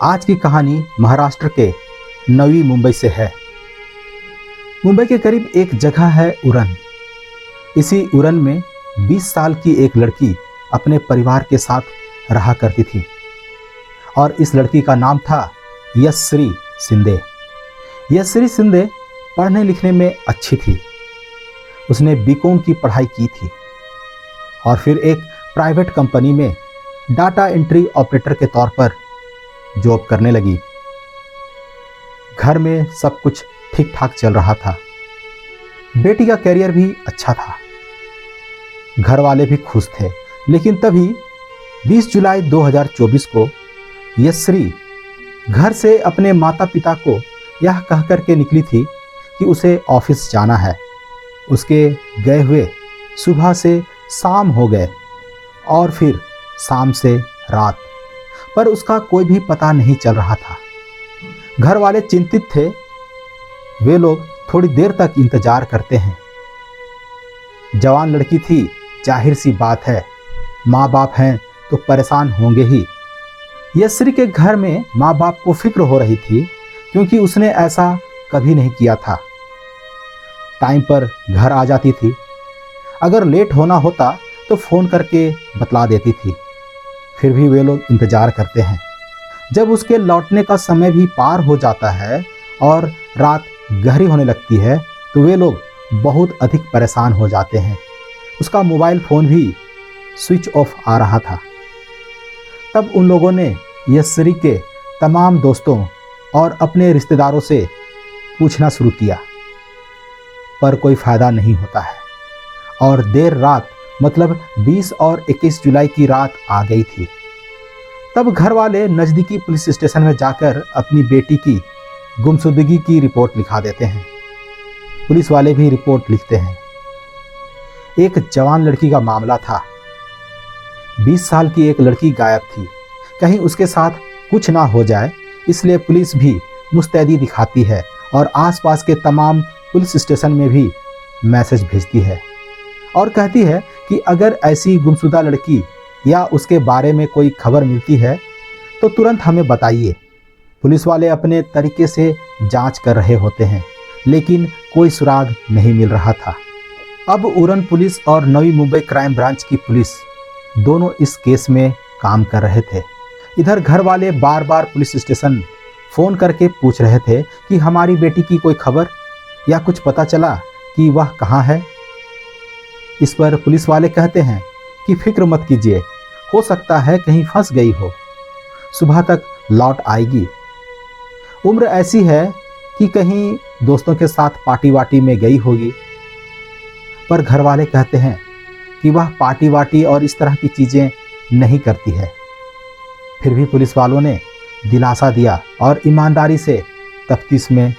आज की कहानी महाराष्ट्र के नवी मुंबई से है। मुंबई के करीब एक जगह है उरण। इसी उरण में 20 साल की एक लड़की अपने परिवार के साथ रहा करती थी और इस लड़की का नाम था यशश्री शिंदे। यशश्री शिंदे पढ़ने लिखने में अच्छी थी। उसने बीकॉम की पढ़ाई की थी और फिर एक प्राइवेट कंपनी में डाटा एंट्री ऑपरेटर के तौर पर जॉब करने लगी। घर में सब कुछ ठीक ठाक चल रहा था। बेटी का करियर भी अच्छा था। घर वाले भी खुश थे। लेकिन तभी 20 जुलाई 2024 को यशश्री घर से अपने माता पिता को यह कह कर के निकली थी कि उसे ऑफिस जाना है। उसके गए हुए सुबह से शाम हो गए और फिर शाम से रात, पर उसका कोई भी पता नहीं चल रहा था। घर वाले चिंतित थे। वे लोग थोड़ी देर तक इंतजार करते हैं। जवान लड़की थी, जाहिर सी बात है, माँ बाप हैं तो परेशान होंगे ही। यशश्री के घर में माँ बाप को फिक्र हो रही थी क्योंकि उसने ऐसा कभी नहीं किया था। टाइम पर घर आ जाती थी। अगर लेट होना होता तो फ़ोन करके बतला देती थी। फिर भी वे लोग इंतज़ार करते हैं। जब उसके लौटने का समय भी पार हो जाता है और रात गहरी होने लगती है तो वे लोग बहुत अधिक परेशान हो जाते हैं। उसका मोबाइल फ़ोन भी स्विच ऑफ आ रहा था। तब उन लोगों ने यशश्री के तमाम दोस्तों और अपने रिश्तेदारों से पूछना शुरू किया, पर कोई फ़ायदा नहीं होता है। और देर रात मतलब 20 और 21 जुलाई की रात आ गई थी। तब घर वाले नज़दीकी पुलिस स्टेशन में जाकर अपनी बेटी की गुमशुदगी की रिपोर्ट लिखा देते हैं। पुलिस वाले भी रिपोर्ट लिखते हैं। एक जवान लड़की का मामला था। 20 साल की एक लड़की गायब थी। कहीं उसके साथ कुछ ना हो जाए, इसलिए पुलिस भी मुस्तैदी दिखाती है और आसपास के तमाम पुलिस स्टेशन में भी मैसेज भेजती है और कहती है कि अगर ऐसी गुमशुदा लड़की या उसके बारे में कोई खबर मिलती है तो तुरंत हमें बताइए। पुलिस वाले अपने तरीके से जांच कर रहे होते हैं, लेकिन कोई सुराग नहीं मिल रहा था। अब उरण पुलिस और नवी मुंबई क्राइम ब्रांच की पुलिस दोनों इस केस में काम कर रहे थे। इधर घर वाले बार बार पुलिस स्टेशन फ़ोन करके पूछ रहे थे कि हमारी बेटी की कोई खबर या कुछ पता चला कि वह कहाँ है। इस पर पुलिस वाले कहते हैं कि फिक्र मत कीजिए, हो सकता है कहीं फंस गई हो, सुबह तक लौट आएगी। उम्र ऐसी है कि कहीं दोस्तों के साथ पार्टी वार्टी में गई होगी। पर घर वाले कहते हैं कि वह पार्टी वार्टी और इस तरह की चीज़ें नहीं करती है। फिर भी पुलिस वालों ने दिलासा दिया और ईमानदारी से तफ्तीश में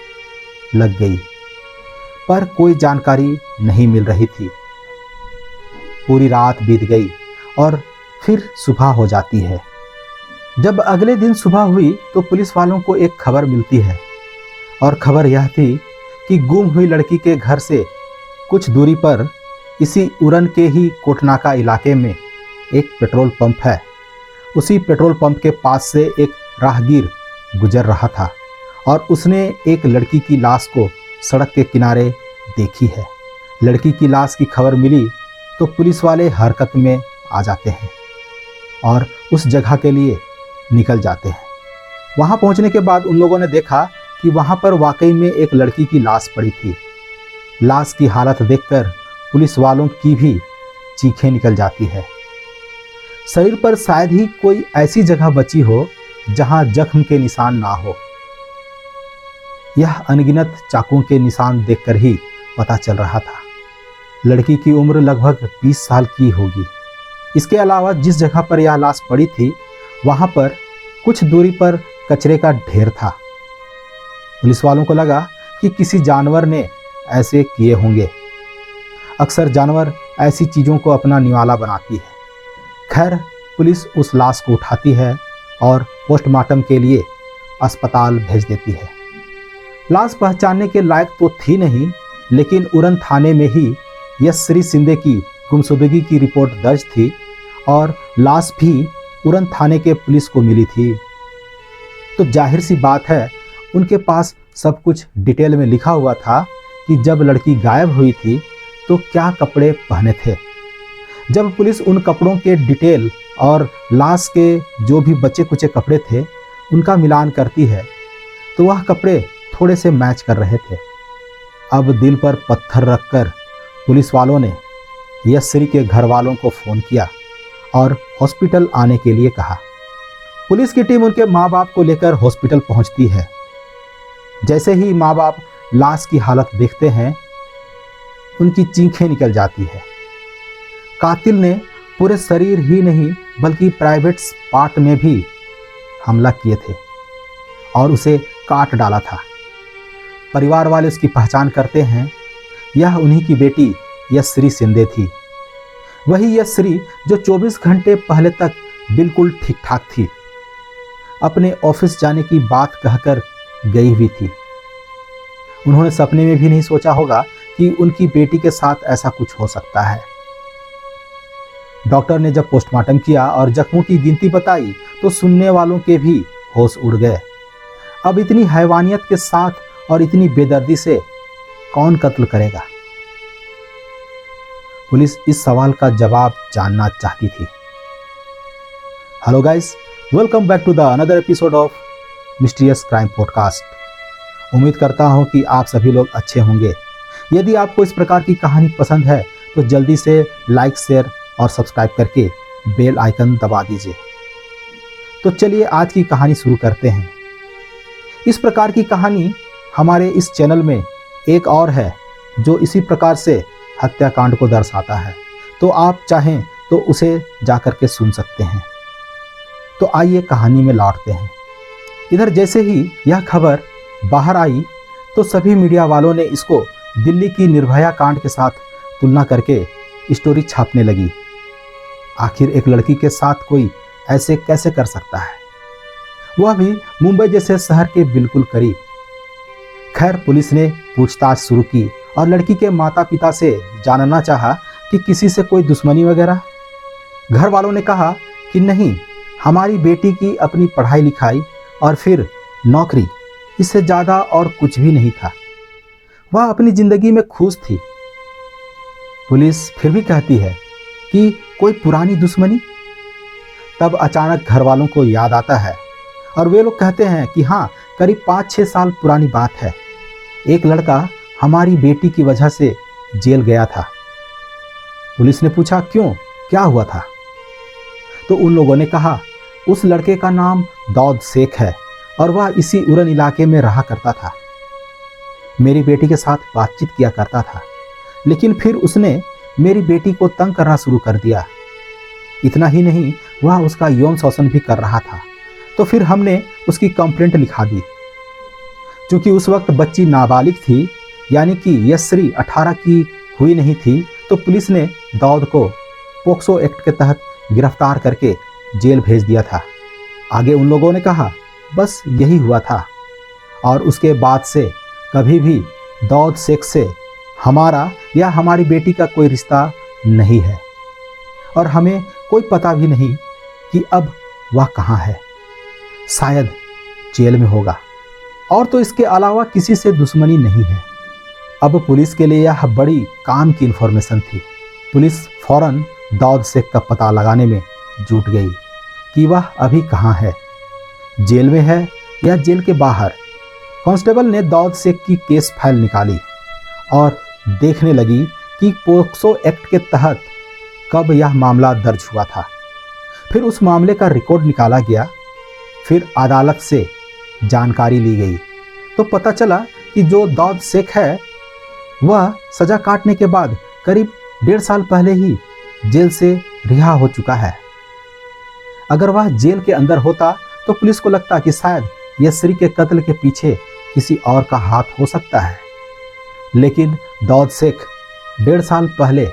लग गई, पर कोई जानकारी नहीं मिल रही थी। पूरी रात बीत गई और फिर सुबह हो जाती है। जब अगले दिन सुबह हुई तो पुलिस वालों को एक खबर मिलती है और खबर यह थी कि गुम हुई लड़की के घर से कुछ दूरी पर इसी उरण के ही कोटनाका इलाके में एक पेट्रोल पंप है। उसी पेट्रोल पंप के पास से एक राहगीर गुजर रहा था और उसने एक लड़की की लाश को सड़क के किनारे देखी है। लड़की की लाश की खबर मिली तो पुलिस वाले हरकत में आ जाते हैं और उस जगह के लिए निकल जाते हैं। वहां पहुंचने के बाद उन लोगों ने देखा कि वहां पर वाकई में एक लड़की की लाश पड़ी थी। लाश की हालत देखकर पुलिस वालों की भी चीखें निकल जाती है। शरीर पर शायद ही कोई ऐसी जगह बची हो जहां जख्म के निशान ना हो। यह अनगिनत चाकुओं के निशान देखकर ही पता चल रहा था। लड़की की उम्र लगभग 20 साल की होगी। इसके अलावा जिस जगह पर यह लाश पड़ी थी वहाँ पर कुछ दूरी पर कचरे का ढेर था। पुलिस वालों को लगा कि किसी जानवर ने ऐसे किए होंगे। अक्सर जानवर ऐसी चीज़ों को अपना निवाला बनाती है। खैर, पुलिस उस लाश को उठाती है और पोस्टमार्टम के लिए अस्पताल भेज देती है। लाश पहचानने के लायक तो थी नहीं, लेकिन उरण थाने में ही यशश्री शिंदे की गुमशुदगी की रिपोर्ट दर्ज थी और लाश भी उरण थाने के पुलिस को मिली थी। तो जाहिर सी बात है उनके पास सब कुछ डिटेल में लिखा हुआ था कि जब लड़की गायब हुई थी तो क्या कपड़े पहने थे। जब पुलिस उन कपड़ों के डिटेल और लाश के जो भी बचे कुचे कपड़े थे उनका मिलान करती है तो वह कपड़े थोड़े से मैच कर रहे थे। अब दिल पर पत्थर रखकर पुलिस वालों ने यशश्री के घर वालों को फ़ोन किया और हॉस्पिटल आने के लिए कहा। पुलिस की टीम उनके माँ बाप को लेकर हॉस्पिटल पहुंचती है। जैसे ही माँ बाप लाश की हालत देखते हैं उनकी चीखें निकल जाती है। कातिल ने पूरे शरीर ही नहीं बल्कि प्राइवेट पार्ट में भी हमला किए थे और उसे काट डाला था। परिवार वाले उसकी पहचान करते हैं, यह उन्हीं की बेटी यशश्री शिंदे थी। वही यशश्री जो 24 घंटे पहले तक बिल्कुल ठीक ठाक थी, अपने ऑफिस जाने की बात कहकर गई हुई थी। उन्होंने सपने में भी नहीं सोचा होगा कि उनकी बेटी के साथ ऐसा कुछ हो सकता है। डॉक्टर ने जब पोस्टमार्टम किया और जख्मों की गिनती बताई तो सुनने वालों के भी होश उड़ गए। अब इतनी हैवानियत के साथ और इतनी बेदर्दी से कौन कत्ल करेगा? पुलिस इस सवाल का जवाब जानना चाहती थी। Hello guys, welcome back to the another episode of mysterious crime podcast. उम्मीद करता हूं कि आप सभी लोग अच्छे होंगे। यदि आपको इस प्रकार की कहानी पसंद है तो जल्दी से लाइक, शेयर और सब्सक्राइब करके बेल आइकन दबा दीजिए। तो चलिए आज की कहानी शुरू करते हैं। इस प्रकार की कहानी हमारे इस चैनल में एक और है जो इसी प्रकार से हत्याकांड को दर्शाता है, तो आप चाहें तो उसे जाकर के सुन सकते हैं। तो आइए कहानी में लौटते हैं। इधर जैसे ही यह खबर बाहर आई तो सभी मीडिया वालों ने इसको दिल्ली की निर्भया कांड के साथ तुलना करके स्टोरी छापने लगी। आखिर एक लड़की के साथ कोई ऐसे कैसे कर सकता है, वह भी मुंबई जैसे शहर के बिल्कुल करीब। खैर, पुलिस ने पूछताछ शुरू की और लड़की के माता पिता से जानना चाहा कि किसी से कोई दुश्मनी वगैरह। घर वालों ने कहा कि नहीं, हमारी बेटी की अपनी पढ़ाई लिखाई और फिर नौकरी, इससे ज़्यादा और कुछ भी नहीं था। वह अपनी ज़िंदगी में खुश थी। पुलिस फिर भी कहती है कि कोई पुरानी दुश्मनी। तब अचानक घर वालों को याद आता है और वे लोग कहते हैं कि हाँ, करीब 5-6 साल पुरानी बात है। एक लड़का हमारी बेटी की वजह से जेल गया था। पुलिस ने पूछा क्यों, क्या हुआ था? तो उन लोगों ने कहा उस लड़के का नाम दाऊद शेख है और वह इसी उरन इलाके में रहा करता था। मेरी बेटी के साथ बातचीत किया करता था, लेकिन फिर उसने मेरी बेटी को तंग करना शुरू कर दिया। इतना ही नहीं, वह उसका यौन शोषण भी कर रहा था। तो फिर हमने उसकी कंप्लेंट लिखा दी। क्योंकि उस वक्त बच्ची नाबालिग थी, यानी कि यशश्री 18 की हुई नहीं थी, तो पुलिस ने दाऊद को पोक्सो एक्ट के तहत गिरफ्तार करके जेल भेज दिया था। आगे उन लोगों ने कहा बस यही हुआ था और उसके बाद से कभी भी दाऊद शेख से हमारा या हमारी बेटी का कोई रिश्ता नहीं है और हमें कोई पता भी नहीं कि अब वह कहाँ है। शायद जेल में होगा, और तो इसके अलावा किसी से दुश्मनी नहीं है। अब पुलिस के लिए यह बड़ी काम की इन्फॉर्मेशन थी। पुलिस फौरन दाऊद शेख का पता लगाने में जुट गई कि वह अभी कहाँ है, जेल में है या जेल के बाहर। कांस्टेबल ने दाऊद शेख की केस फाइल निकाली और देखने लगी कि पोक्सो एक्ट के तहत कब यह मामला दर्ज हुआ था। फिर उस मामले का रिकॉर्ड निकाला गया। फिर अदालत से जानकारी ली गई तो पता चला कि जो दाऊद शेख है वह सज़ा काटने के बाद करीब 1.5 साल पहले ही जेल से रिहा हो चुका है। अगर वह जेल के अंदर होता तो पुलिस को लगता कि शायद यशश्री के कत्ल के पीछे किसी और का हाथ हो सकता है, लेकिन दाऊद शेख 1.5 साल पहले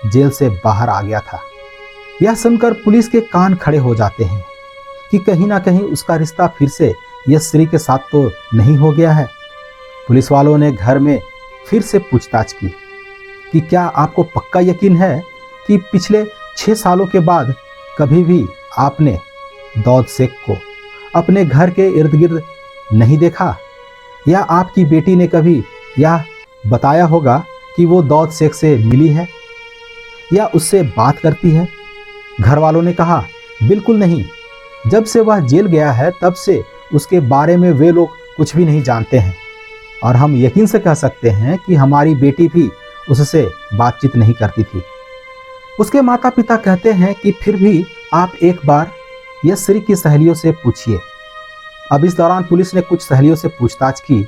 जेल से बाहर आ गया था। यह सुनकर पुलिस के कान खड़े हो जाते हैं कि कहीं ना कहीं उसका रिश्ता फिर से यशश्री के साथ तो नहीं हो गया है। पुलिस वालों ने घर में फिर से पूछताछ की कि क्या आपको पक्का यकीन है कि पिछले 6 सालों के बाद कभी भी आपने दाऊद शेख को अपने घर के इर्द गिर्द नहीं देखा? या आपकी बेटी ने कभी यह बताया होगा कि वो दाऊद शेख से मिली है या उससे बात करती है? घर वालों ने कहा, बिल्कुल नहीं। जब से वह जेल गया है तब से उसके बारे में वे लोग कुछ भी नहीं जानते हैं और हम यकीन से कह सकते हैं कि हमारी बेटी भी उससे बातचीत नहीं करती थी। उसके माता पिता कहते हैं कि फिर भी आप एक बार यशश्री की सहेलियों से पूछिए। अब इस दौरान पुलिस ने कुछ सहेलियों से पूछताछ की।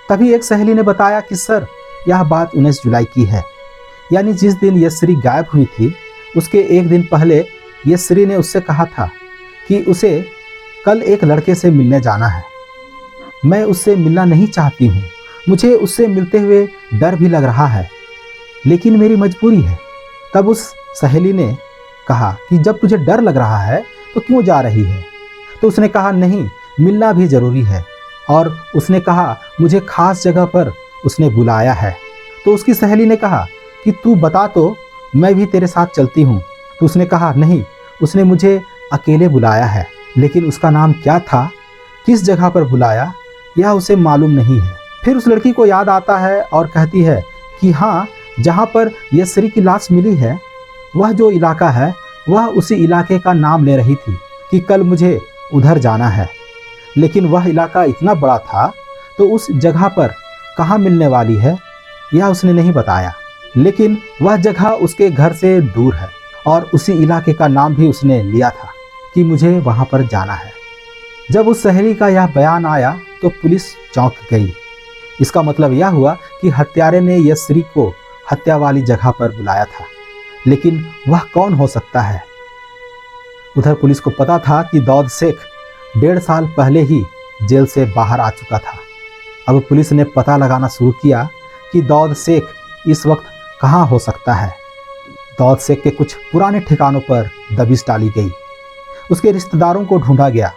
तभी एक सहेली ने बताया कि सर, यह बात 19 जुलाई की है, यानी जिस दिन यशश्री गायब हुई थी उसके एक दिन पहले यशश्री ने उससे कहा था कि उसे कल एक लड़के से मिलने जाना है। मैं उससे मिलना नहीं चाहती हूँ, मुझे उससे मिलते हुए डर भी लग रहा है, लेकिन मेरी मजबूरी है। तब उस सहेली ने कहा कि जब तुझे डर लग रहा है तो क्यों जा रही है? तो उसने कहा, नहीं, मिलना भी ज़रूरी है। और उसने कहा, मुझे खास जगह पर उसने बुलाया है। तो उसकी सहेली ने कहा कि तू बता तो, मैं भी तेरे साथ चलती हूँ। तो उसने कहा, नहीं, उसने मुझे अकेले बुलाया है, लेकिन उसका नाम क्या था, किस जगह पर बुलाया, यह उसे मालूम नहीं है। फिर उस लड़की को याद आता है और कहती है कि हाँ, जहाँ पर यशश्री की लाश मिली है, वह जो इलाका है, वह उसी इलाके का नाम ले रही थी कि कल मुझे उधर जाना है। लेकिन वह इलाका इतना बड़ा था तो उस जगह पर कहाँ मिलने वाली है यह उसने नहीं बताया। लेकिन वह जगह उसके घर से दूर है और उसी इलाके का नाम भी उसने लिया था कि मुझे वहाँ पर जाना है। जब उस सहेली का यह बयान आया तो पुलिस चौंक गई। इसका मतलब यह हुआ कि हत्यारे ने यशश्री को हत्या वाली जगह पर बुलाया था, लेकिन वह कौन हो सकता है? उधर पुलिस को पता था कि दाऊद शेख 1.5 साल पहले ही जेल से बाहर आ चुका था। अब पुलिस ने पता लगाना शुरू किया कि दाऊद शेख इस वक्त कहाँ हो सकता है। दाऊद शेख के कुछ पुराने ठिकानों पर दबिश डाली गई। उसके रिश्तेदारों को ढूंढा गया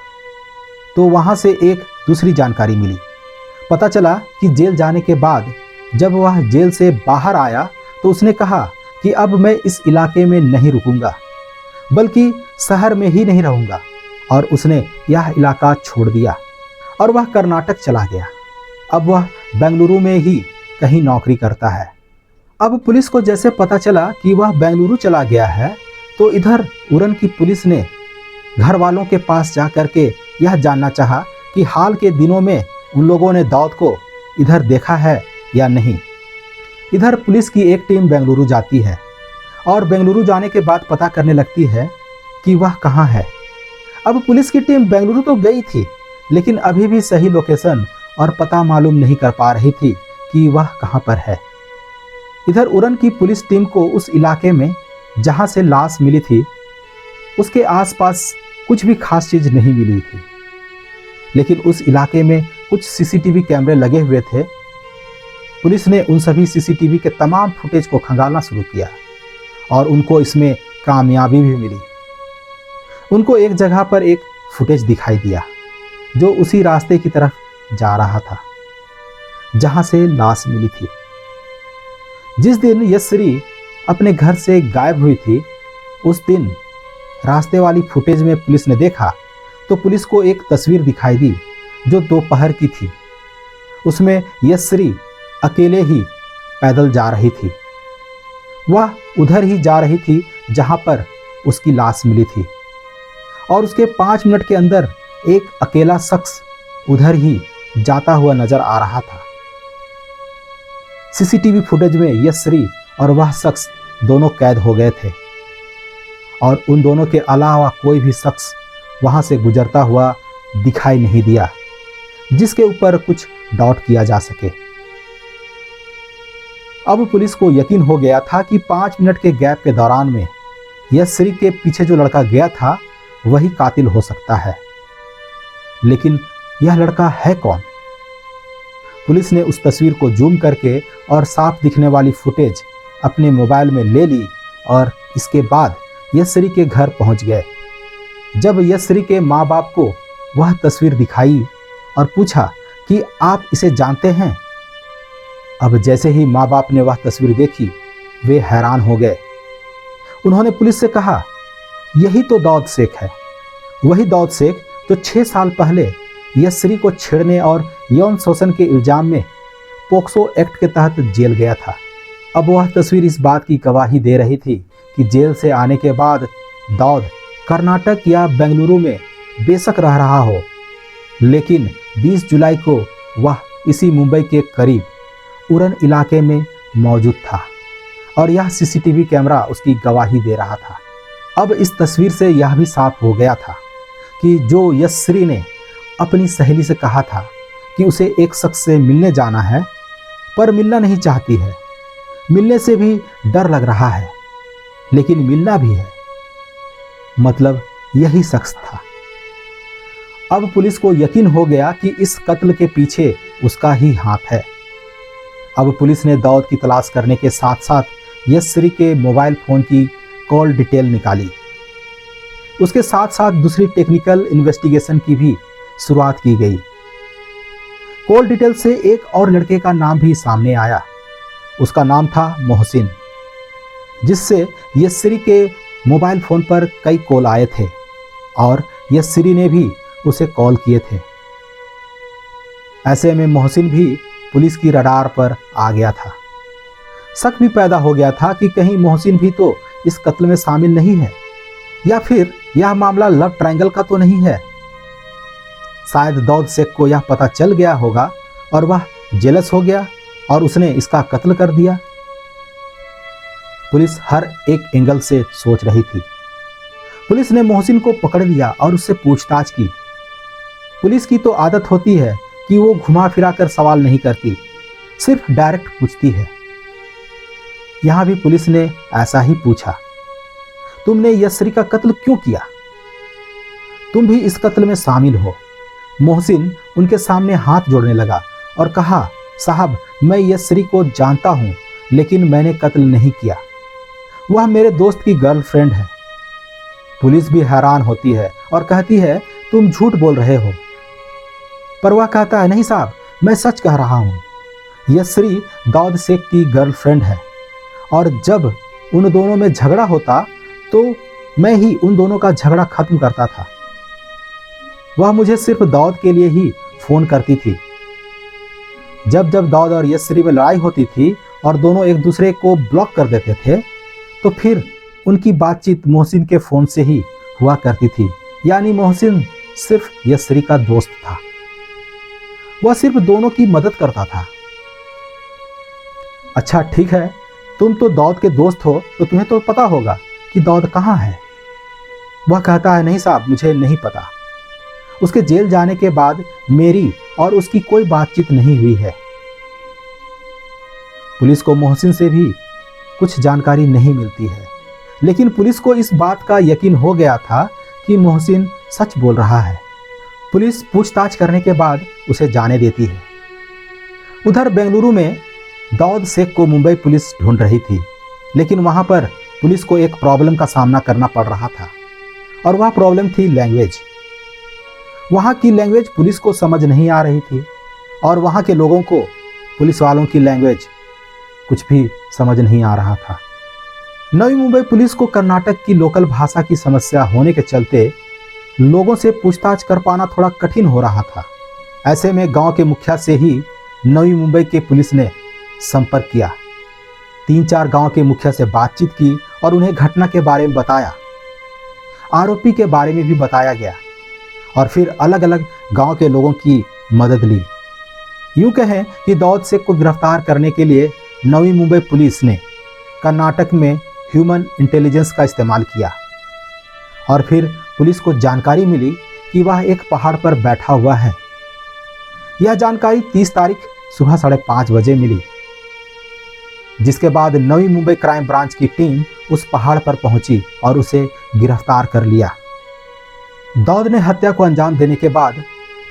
तो वहाँ से एक दूसरी जानकारी मिली। पता चला कि जेल जाने के बाद जब वह जेल से बाहर आया तो उसने कहा कि अब मैं इस इलाके में नहीं रुकूंगा, बल्कि शहर में ही नहीं रहूंगा, और उसने यह इलाका छोड़ दिया और वह कर्नाटक चला गया। अब वह बेंगलुरु में ही कहीं नौकरी करता है। अब पुलिस को जैसे पता चला कि वह बेंगलुरु चला गया है तो इधर उरन की पुलिस ने घर वालों के पास जा कर के यह जानना चाहा कि हाल के दिनों में उन लोगों ने दाऊद को इधर देखा है या नहीं। इधर पुलिस की एक टीम बेंगलुरु जाती है और बेंगलुरु जाने के बाद पता करने लगती है कि वह कहाँ है। अब पुलिस की टीम बेंगलुरु तो गई थी, लेकिन अभी भी सही लोकेशन और पता मालूम नहीं कर पा रही थी कि वह कहाँ पर है। इधर उरन की पुलिस टीम को उस इलाके में जहाँ से लाश मिली थी उसके आसपास कुछ भी खास चीज़ नहीं मिली थी, लेकिन उस इलाके में कुछ सीसीटीवी कैमरे लगे हुए थे। पुलिस ने उन सभी सीसीटीवी के तमाम फुटेज को खंगालना शुरू किया और उनको इसमें कामयाबी भी मिली। उनको एक जगह पर एक फुटेज दिखाई दिया जो उसी रास्ते की तरफ जा रहा था जहां से लाश मिली थी। जिस दिन यशश्री अपने घर से गायब हुई थी उस दिन रास्ते वाली फुटेज में पुलिस ने देखा तो पुलिस को एक तस्वीर दिखाई दी जो दोपहर की थी। उसमें यशश्री अकेले ही पैदल जा रही थी। वह उधर ही जा रही थी जहां पर उसकी लाश मिली थी और उसके 5 मिनट के अंदर एक अकेला शख्स उधर ही जाता हुआ नजर आ रहा था। सीसीटीवी फुटेज में यशश्री और वह शख्स दोनों कैद हो गए थे और उन दोनों के अलावा कोई भी शख्स वहां से गुजरता हुआ दिखाई नहीं दिया जिसके ऊपर कुछ डाउट किया जा सके। अब पुलिस को यकीन हो गया था कि 5 मिनट के गैप के दौरान में यशश्री के पीछे जो लड़का गया था वही कातिल हो सकता है। लेकिन यह लड़का है कौन? पुलिस ने उस तस्वीर को जूम करके और साफ दिखने वाली फुटेज अपने मोबाइल में ले ली और इसके बाद यशश्री के घर पहुंच गए। जब यशश्री के माँ बाप को वह तस्वीर दिखाई और पूछा कि आप इसे जानते हैं, अब जैसे ही माँ बाप ने वह तस्वीर देखी वे हैरान हो गए। उन्होंने पुलिस से कहा, यही तो दाऊद शेख है, वही दाऊद शेख तो 6 साल पहले यशश्री को छेड़ने और यौन शोषण के इल्जाम में पोक्सो एक्ट के तहत जेल गया था। अब वह तस्वीर इस बात की गवाही दे रही थी कि जेल से आने के बाद दाऊद कर्नाटक या बेंगलुरु में बेशक रह रहा हो, लेकिन 20 जुलाई को वह इसी मुंबई के करीब उरन इलाके में मौजूद था और यह सीसीटीवी कैमरा उसकी गवाही दे रहा था। अब इस तस्वीर से यह भी साफ हो गया था कि जो यशश्री ने अपनी सहेली से कहा था कि उसे एक शख्स से मिलने जाना है, पर मिलना नहीं चाहती है, मिलने से भी डर लग रहा है, लेकिन मिलना भी है, मतलब यही शख्स था। अब पुलिस को यकीन हो गया कि इस कत्ल के पीछे उसका ही हाथ है। अब पुलिस ने दाऊद की तलाश करने के साथ साथ यशश्री के मोबाइल फोन की कॉल डिटेल निकाली। उसके साथ साथ दूसरी टेक्निकल इन्वेस्टिगेशन की भी शुरुआत की गई। कॉल डिटेल से एक और लड़के का नाम भी सामने आया। उसका नाम था मोहसिन, जिससे यशश्री के मोबाइल फोन पर कई कॉल आए थे और यशश्री ने भी उसे कॉल किए थे। ऐसे में मोहसिन भी पुलिस की रडार पर आ गया था। शक भी पैदा हो गया था कि कहीं मोहसिन भी तो इस कत्ल में शामिल नहीं है, या फिर यह मामला लव ट्रायंगल का तो नहीं है। शायद दाऊद शेख को यह पता चल गया होगा और वह जेलस हो गया और उसने इसका कत्ल कर दिया। पुलिस हर एक एंगल से सोच रही थी। पुलिस ने मोहसिन को पकड़ लिया और उससे पूछताछ की। पुलिस की तो आदत होती है कि वो घुमा फिरा कर सवाल नहीं करती, सिर्फ डायरेक्ट पूछती है। यहां भी पुलिस ने ऐसा ही पूछा, तुमने यशश्री का कत्ल क्यों किया? तुम भी इस कत्ल में शामिल हो। मोहसिन उनके सामने हाथ जोड़ने लगा और कहा, साहब, मैं यशश्री को जानता हूं, लेकिन मैंने कत्ल नहीं किया। वह मेरे दोस्त की गर्लफ्रेंड है। पुलिस भी हैरान होती है और कहती है, तुम झूठ बोल रहे हो। पर वह कहता है, नहीं साहब, मैं सच कह रहा हूं। यशश्री दाऊद शेख की गर्लफ्रेंड है और जब उन दोनों में झगड़ा होता तो मैं ही उन दोनों का झगड़ा खत्म करता था। वह मुझे सिर्फ दाऊद के लिए ही फोन करती थी। जब जब दाऊद और यशश्री में लड़ाई होती थी और दोनों एक दूसरे को ब्लॉक कर देते थे, तो फिर उनकी बातचीत मोहसिन के फोन से ही हुआ करती थी। यानी मोहसिन सिर्फ यशश्री का दोस्त था, वह सिर्फ दोनों की मदद करता था। अच्छा ठीक है, तुम तो दाऊद के दोस्त हो, तो तुम्हें तो पता होगा कि दाऊद कहाँ है। वह कहता है, नहीं साहब, मुझे नहीं पता। उसके जेल जाने के बाद मेरी और उसकी कोई बातचीत नहीं हुई है। पुलिस को मोहसिन से भी कुछ जानकारी नहीं मिलती है, लेकिन पुलिस को इस बात का यकीन हो गया था कि मोहसिन सच बोल रहा है। पुलिस पूछताछ करने के बाद उसे जाने देती है। उधर बेंगलुरु में दाऊद शेख को मुंबई पुलिस ढूंढ रही थी, लेकिन वहां पर पुलिस को एक प्रॉब्लम का सामना करना पड़ रहा था और वह प्रॉब्लम थी लैंग्वेज। वहां की लैंग्वेज पुलिस को समझ नहीं आ रही थी और वहां के लोगों को पुलिस वालों की लैंग्वेज कुछ भी समझ नहीं आ रहा था। नवी मुंबई पुलिस को कर्नाटक की लोकल भाषा की समस्या होने के चलते लोगों से पूछताछ कर पाना थोड़ा कठिन हो रहा था। ऐसे में गांव के मुखिया से ही नवी मुंबई के पुलिस ने संपर्क किया। 3-4 गांव के मुखिया से बातचीत की और उन्हें घटना के बारे में बताया, आरोपी के बारे में भी बताया गया और फिर अलग अलग गांव के लोगों की मदद ली। यूं कहें कि दाऊद शेख को गिरफ्तार करने के लिए नवी मुंबई पुलिस ने कर्नाटक में ह्यूमन इंटेलिजेंस का इस्तेमाल किया और फिर पुलिस को जानकारी मिली कि वह एक पहाड़ पर बैठा हुआ है। यह जानकारी 30 तारीख सुबह 5:30 बजे मिली, जिसके बाद नवी मुंबई क्राइम ब्रांच की टीम उस पहाड़ पर पहुंची और उसे गिरफ्तार कर लिया। दाऊद ने हत्या को अंजाम देने के बाद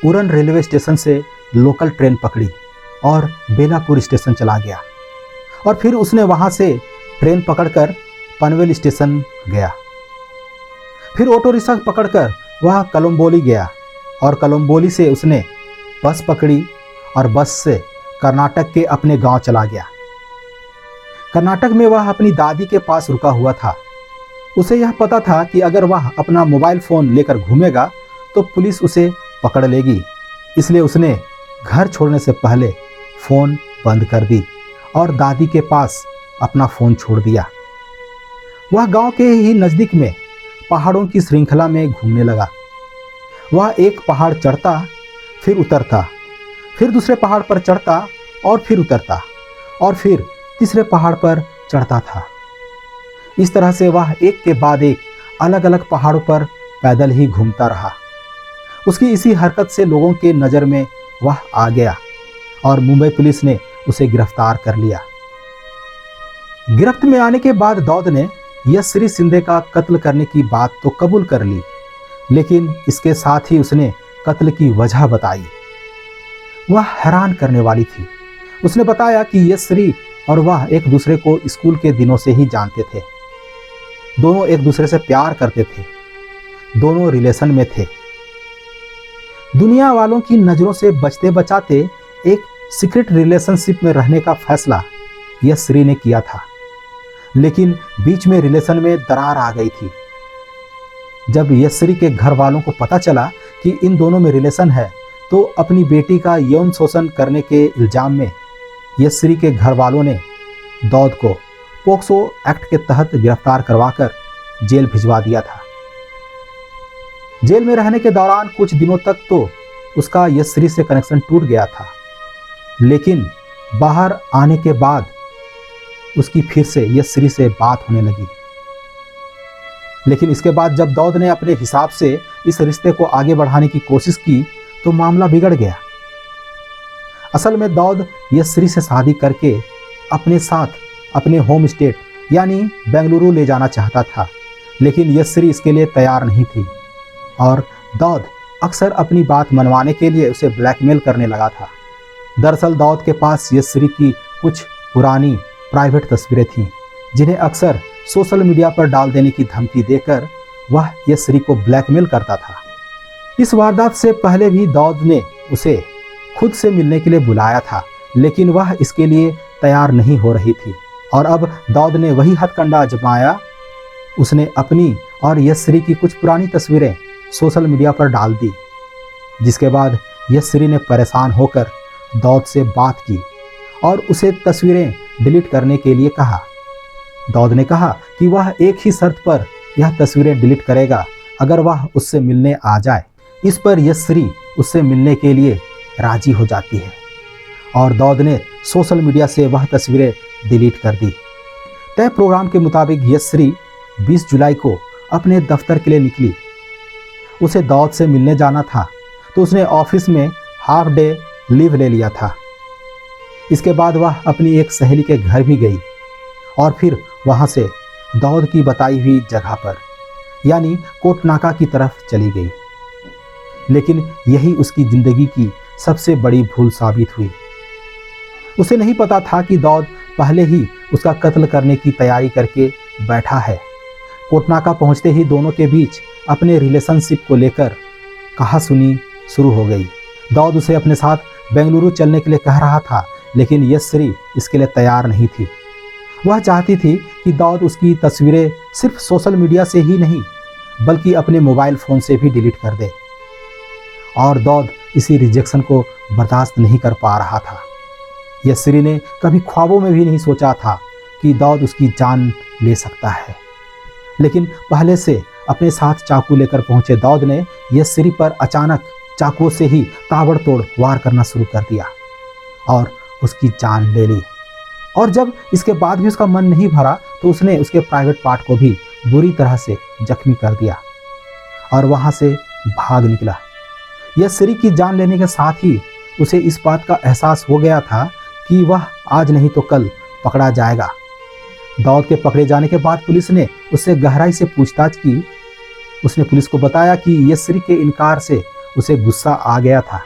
उरन रेलवे स्टेशन से लोकल ट्रेन पकड़ी और बेलापुर स्टेशन चला गया और फिर उसने वहां से ट्रेन पकड़कर पनवेल स्टेशन गया। फिर ऑटो रिक्शा पकड़कर वह कलम्बोली गया और कलम्बोली से उसने बस पकड़ी और बस से कर्नाटक के अपने गांव चला गया। कर्नाटक में वह अपनी दादी के पास रुका हुआ था। उसे यह पता था कि अगर वह अपना मोबाइल फ़ोन लेकर घूमेगा तो पुलिस उसे पकड़ लेगी, इसलिए उसने घर छोड़ने से पहले फ़ोन बंद कर दी और दादी के पास अपना फ़ोन छोड़ दिया। वह गांव के ही नज़दीक में पहाड़ों की श्रृंखला में घूमने लगा। वह एक पहाड़ चढ़ता, फिर उतरता, फिर दूसरे पहाड़ पर चढ़ता और फिर उतरता और फिर तीसरे पहाड़ पर चढ़ता था। इस तरह से वह एक के बाद एक अलग अलग पहाड़ों पर पैदल ही घूमता रहा। उसकी इसी हरकत से लोगों के नज़र में वह आ गया और मुंबई पुलिस ने उसे गिरफ्तार कर लिया। गिरफ्त में आने के बाद दाऊद ने यशश्री शिंदे का कत्ल करने की बात तो कबूल कर ली, लेकिन इसके साथ ही उसने कत्ल की वजह बताई। वह हैरान करने वाली थी। उसने बताया कि यशश्री और वह एक दूसरे को स्कूल के दिनों से ही जानते थे। दोनों एक दूसरे से प्यार करते थे, दोनों रिलेशन में थे। दुनिया वालों की नज़रों से बचते बचाते एक सीक्रेट रिलेशनशिप में रहने का फैसला यशश्री ने किया था, लेकिन बीच में रिलेशन में दरार आ गई थी। जब यशश्री के घर वालों को पता चला कि इन दोनों में रिलेशन है, तो अपनी बेटी का यौन शोषण करने के इल्ज़ाम में यशश्री के घर वालों ने दाऊद को पोक्सो एक्ट के तहत गिरफ्तार करवाकर जेल भिजवा दिया था। जेल में रहने के दौरान कुछ दिनों तक तो उसका यशश्री से कनेक्शन टूट गया था, लेकिन बाहर आने के बाद उसकी फिर से यशश्री से बात होने लगी। लेकिन इसके बाद जब दाऊद ने अपने हिसाब से इस रिश्ते को आगे बढ़ाने की कोशिश की तो मामला बिगड़ गया। असल में दाऊद यशश्री से शादी करके अपने साथ अपने होम स्टेट यानी बेंगलुरु ले जाना चाहता था, लेकिन यशश्री इसके लिए तैयार नहीं थी और दाऊद अक्सर अपनी बात मनवाने के लिए उसे ब्लैकमेल करने लगा था। दरअसल दाऊद के पास यशश्री की कुछ पुरानी प्राइवेट तस्वीरें थीं, जिन्हें अक्सर सोशल मीडिया पर डाल देने की धमकी देकर वह यशश्री को ब्लैकमेल करता था। इस वारदात से पहले भी दाऊद ने उसे खुद से मिलने के लिए बुलाया था, लेकिन वह इसके लिए तैयार नहीं हो रही थी और अब दाऊद ने वही हथकंडा आजमाया। उसने अपनी और यशश्री की कुछ पुरानी तस्वीरें सोशल मीडिया पर डाल दी, जिसके बाद यशश्री ने परेशान होकर दाऊद से बात की और उसे तस्वीरें डिलीट करने के लिए कहा। दाऊद ने कहा कि वह एक ही शर्त पर यह तस्वीरें डिलीट करेगा, अगर वह उससे मिलने आ जाए। इस पर यशश्री उससे मिलने के लिए राजी हो जाती है और दाऊद ने सोशल मीडिया से वह तस्वीरें डिलीट कर दी। तय प्रोग्राम के मुताबिक यशश्री 20 जुलाई को अपने दफ्तर के लिए निकली। उसे दाऊद से मिलने जाना था, तो उसने ऑफिस में हाफ डे लीव ले लिया था। इसके बाद वह अपनी एक सहेली के घर भी गई और फिर वहाँ से दाऊद की बताई हुई जगह पर यानी कोटनाका की तरफ चली गई। लेकिन यही उसकी ज़िंदगी की सबसे बड़ी भूल साबित हुई। उसे नहीं पता था कि दाऊद पहले ही उसका कत्ल करने की तैयारी करके बैठा है। कोटनाका पहुंचते ही दोनों के बीच अपने रिलेशनशिप को लेकर कहासुनी शुरू हो गई। दाऊद उसे अपने साथ बेंगलुरु चलने के लिए कह रहा था, लेकिन यशश्री इसके लिए तैयार नहीं थी। वह चाहती थी कि दाऊद उसकी तस्वीरें सिर्फ सोशल मीडिया से ही नहीं, बल्कि अपने मोबाइल फ़ोन से भी डिलीट कर दे। और दाऊद इसी रिजेक्शन को बर्दाश्त नहीं कर पा रहा था। यशश्री ने कभी ख्वाबों में भी नहीं सोचा था कि दाऊद उसकी जान ले सकता है, लेकिन पहले से अपने साथ चाकू लेकर पहुंचे दाऊद ने यशश्री पर अचानक चाकुओं से ही ताबड़तोड़ वार करना शुरू कर दिया और उसकी जान ले ली। और जब इसके बाद भी उसका मन नहीं भरा तो उसने उसके प्राइवेट पार्ट को भी बुरी तरह से जख्मी कर दिया और वहाँ से भाग निकला। यशश्री की जान लेने के साथ ही उसे इस बात का एहसास हो गया था कि वह आज नहीं तो कल पकड़ा जाएगा। दाऊद के पकड़े जाने के बाद पुलिस ने उससे गहराई से पूछताछ की। उसने पुलिस को बताया कि यशश्री के इनकार से उसे गुस्सा आ गया था।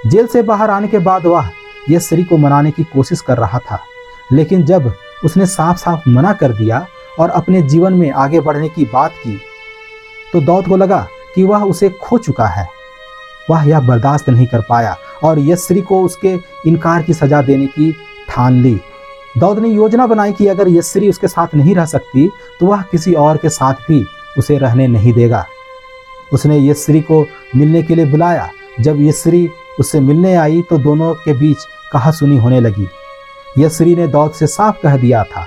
जेल से बाहर आने के बाद वह यशश्री को मनाने की कोशिश कर रहा था, लेकिन जब उसने साफ साफ मना कर दिया और अपने जीवन में आगे बढ़ने की बात की तो दाऊद को लगा कि वह उसे खो चुका है। वह यह बर्दाश्त नहीं कर पाया और यशश्री को उसके इनकार की सज़ा देने की ठान ली। दाऊद ने योजना बनाई कि अगर यशश्री उसके साथ नहीं रह सकती तो वह किसी और के साथ भी उसे रहने नहीं देगा। उसने यस्री को मिलने के लिए बुलाया। जब यस्री उससे मिलने आई तो दोनों के बीच कहासुनी होने लगी। यस्री ने दाऊद से साफ कह दिया था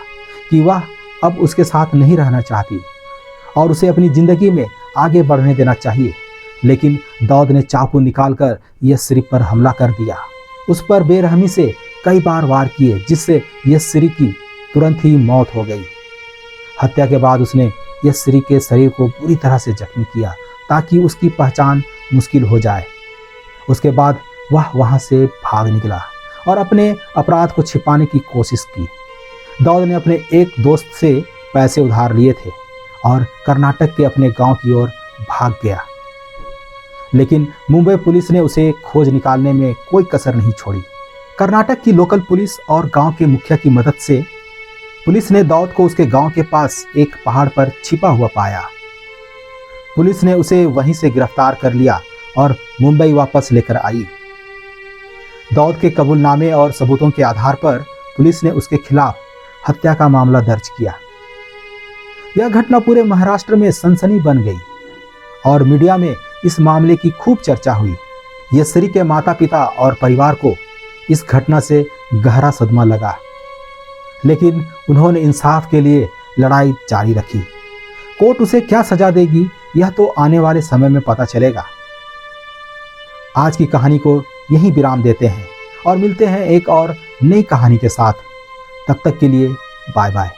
कि वह अब उसके साथ नहीं रहना चाहती और उसे अपनी ज़िंदगी में आगे बढ़ने देना चाहिए। लेकिन दाऊद ने चाकू निकालकर यस्री पर हमला कर दिया। उस पर बेरहमी से कई बार वार किए, जिससे यस्री की तुरंत ही मौत हो गई। हत्या के बाद उसने यस्री के शरीर को बुरी तरह से जख्मी किया ताकि उसकी पहचान मुश्किल हो जाए। उसके बाद वह वहां से भाग निकला और अपने अपराध को छिपाने की कोशिश की। दाऊद ने अपने एक दोस्त से पैसे उधार लिए थे और कर्नाटक के अपने गांव की ओर भाग गया। लेकिन मुंबई पुलिस ने उसे खोज निकालने में कोई कसर नहीं छोड़ी। कर्नाटक की लोकल पुलिस और गांव के मुखिया की मदद से पुलिस ने दाऊद को उसके गांव के पास एक पहाड़ पर छिपा हुआ पाया। पुलिस ने उसे वहीं से गिरफ्तार कर लिया और मुंबई वापस लेकर आई। दाऊद के कबूलनामे और सबूतों के आधार पर पुलिस ने उसके खिलाफ हत्या का मामला दर्ज किया। यह घटना पूरे महाराष्ट्र में सनसनी बन गई और मीडिया में इस मामले की खूब चर्चा हुई। यस्री के माता पिता और परिवार को इस घटना से गहरा सदमा लगा, लेकिन उन्होंने इंसाफ के लिए लड़ाई जारी रखी। कोर्ट उसे क्या सजा देगी यह तो आने वाले समय में पता चलेगा। आज की कहानी को यहीं विराम देते हैं और मिलते हैं एक और नई कहानी के साथ। तब तक के लिए बाय बाय।